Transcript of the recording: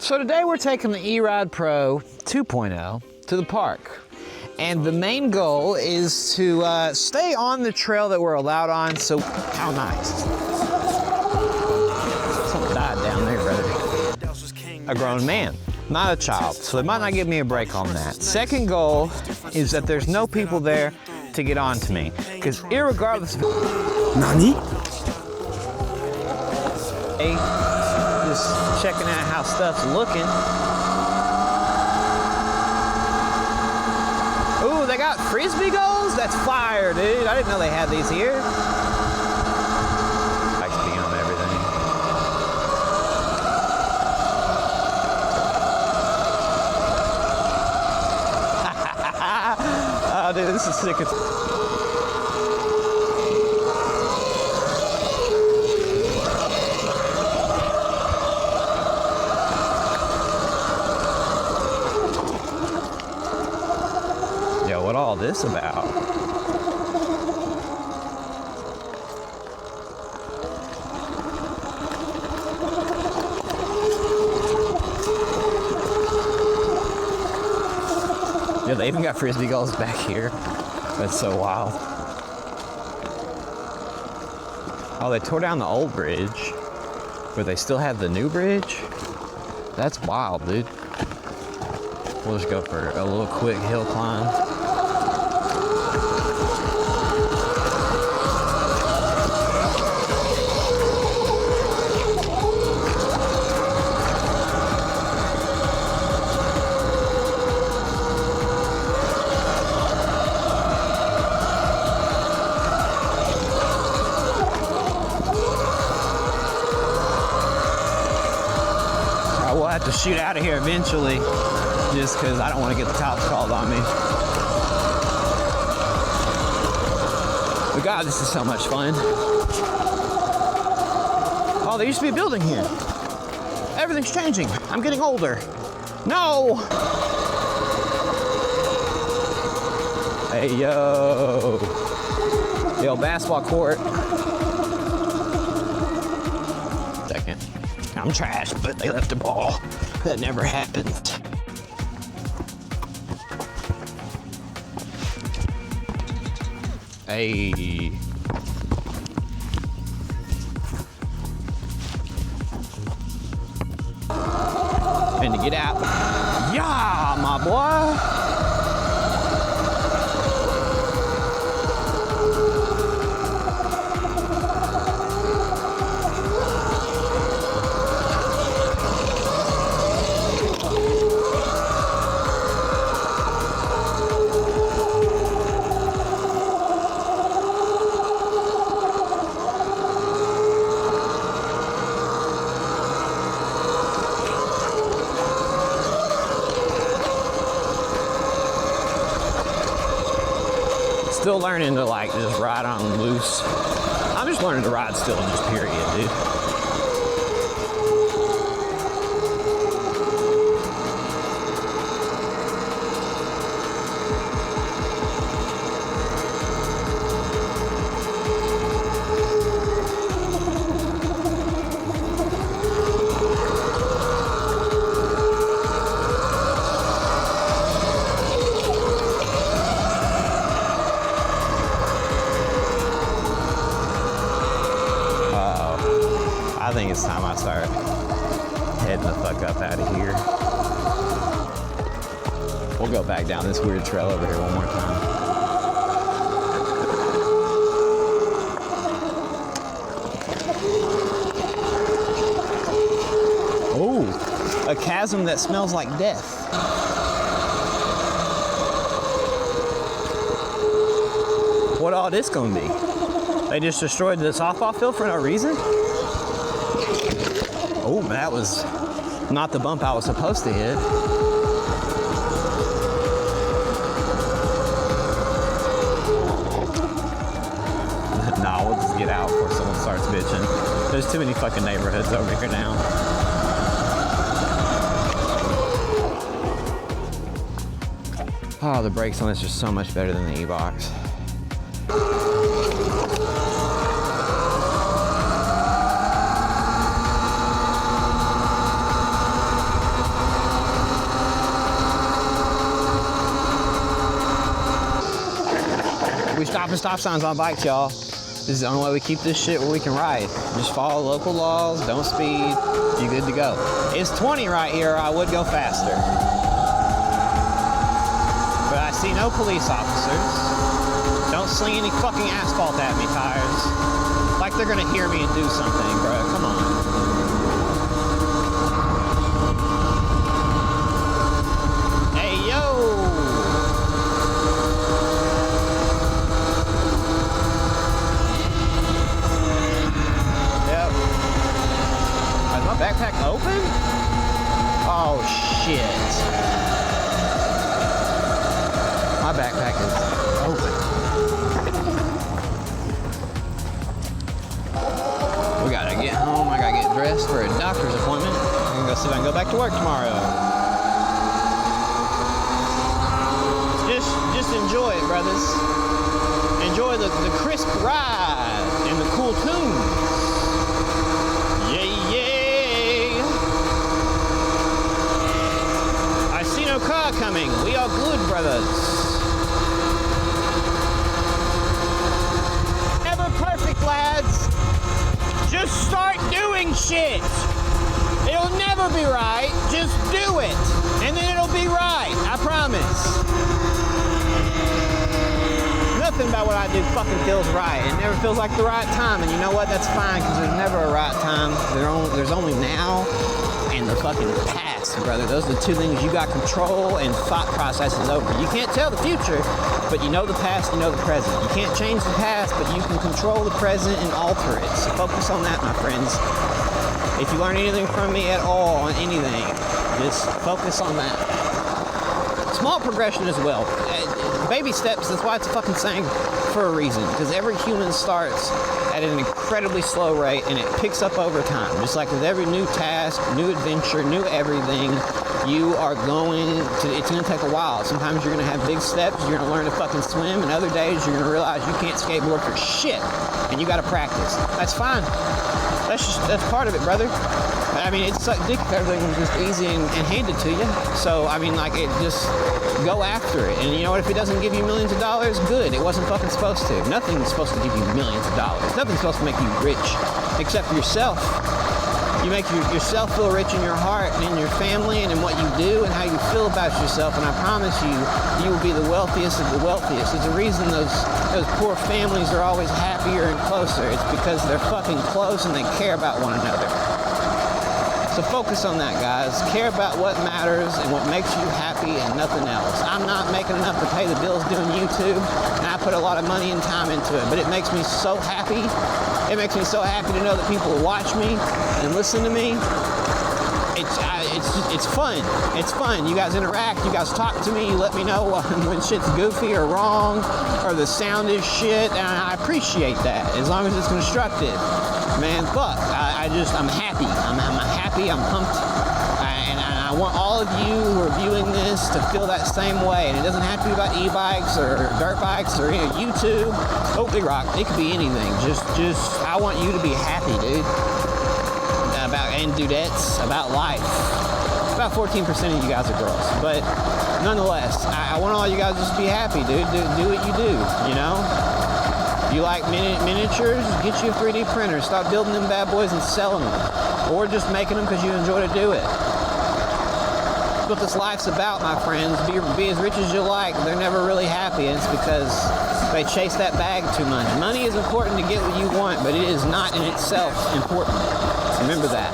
So today we're taking the eRide Pro 2.0 to the park. And the main goal is to stay on the trail that we're allowed on. So, how nice. Something died down there, brother. A grown man, not a child. So they might not give me a break on that. Second goal is that there's no people there to get on to me. Because irregardless of... Nani? Just checking out how stuff's looking. Ooh, they got frisbee goals? That's fire, dude. I didn't know they had these here. Likes to be on everything. Oh, dude, this is sick as... What all this about? Yeah, they even got frisbee goals back here. That's so wild. Oh, they tore down the old bridge, but they still have the new bridge? That's wild, dude. We'll just go for a little quick hill climb. We'll have to shoot out of here eventually, just because I don't want to get the cops called on me. But God, this is so much fun. Oh, there used to be a building here. Everything's changing. I'm getting older. No! Hey, yo. The old basketball court. Second. I'm trash, but they left a ball. That never happened. Hey. And to get out. Yeah, my boy. Still learning to like just ride on loose. I'm just learning to ride still in this period, dude. I think it's time I start heading the fuck up out of here. We'll go back down this weird trail over here one more time. Oh, a chasm that smells like death. What all this gonna be? They just destroyed the softball field for no reason? Oh, that was not the bump I was supposed to hit. Nah, we'll just get out before someone starts bitching. There's too many fucking neighborhoods over here now. Oh, the brakes on this are so much better than the e-box. Stopping stop signs on bikes, y'all. This is the only way we keep this shit where we can ride. Just follow local laws, don't speed, you're good to go. It's 20 right here, I would go faster. But I see no police officers. Don't sling any fucking asphalt at me, tires. Like they're gonna hear me and do something, bro. Come on. Hey, yo! Yep. Is my backpack open? Oh, shit. My backpack is open. We gotta get home. I gotta get dressed for a doctor's appointment. I'm gonna go see if I can go back to work tomorrow. Just enjoy it, brothers. Enjoy the crisp ride and the cool tunes. Yay, yay! I see no car coming. We are good, brothers. Never perfect, lads. Just start doing shit. It'll never be right. Just do it. And then it'll be right. I promise. Nothing about what I do fucking feels right. It never feels like the right time. And you know what? That's fine, because there's never a right time. There's only now and the fucking past, brother. Those are the two things you got control, and thought process is over. You can't tell the future, but you know the past, you know the present. You can't change the past, but you can control the present and alter it. So focus on that, my friends. If you learn anything from me at all on anything, just focus on that. Small progression as well. Baby steps, that's why it's a fucking saying for a reason. Because every human starts at an incredibly slow rate and it picks up over time. Just like with every new task, new adventure, new everything, you are it's gonna take a while. Sometimes you're gonna have big steps, you're gonna learn to fucking swim, and other days you're gonna realize you can't skateboard for shit and you gotta practice. That's fine. That's part of it, brother. I mean, it's suck dick if everything was just easy and handed to you. So, I mean, like, it just go after it. And you know what? If it doesn't give you millions of dollars, good. It wasn't fucking supposed to. Nothing's supposed to give you millions of dollars. Nothing's supposed to make you rich, except for yourself. You make yourself feel rich in your heart and in your family and in what you do and how you feel about yourself. And I promise you, you will be the wealthiest of the wealthiest. There's a reason those poor families are always happier and closer. It's because they're fucking close and they care about one another. So focus on that, guys. Care about what matters and what makes you happy and nothing else. I'm not making enough to pay the bills doing YouTube, and I put a lot of money and time into it, but it makes me so happy. It makes me so happy to know that people watch me and listen to me. It's fun. It's fun. You guys interact. You guys talk to me. You let me know when shit's goofy or wrong or the sound is shit, and I appreciate that as long as it's constructive. Man, fuck. I'm happy. I'm happy. I'm pumped. And I want all of you who are viewing this to feel that same way. And it doesn't have to be about e-bikes or dirt bikes or YouTube. Oh, Big Rock. It could be anything. Just I want you to be happy, dude. And dudettes about life. About 14% of you guys are girls, but nonetheless, I want all you guys just to be happy, dude. Do what you do, you know? You like miniatures? Get you a 3D printer. Stop building them bad boys and selling them, or just making them because you enjoy to do it. That's what this life's about, my friends. Be as rich as you like. They're never really happy, and it's because they chase that bag too much. Money is important to get what you want, but it is not in itself important. Remember that.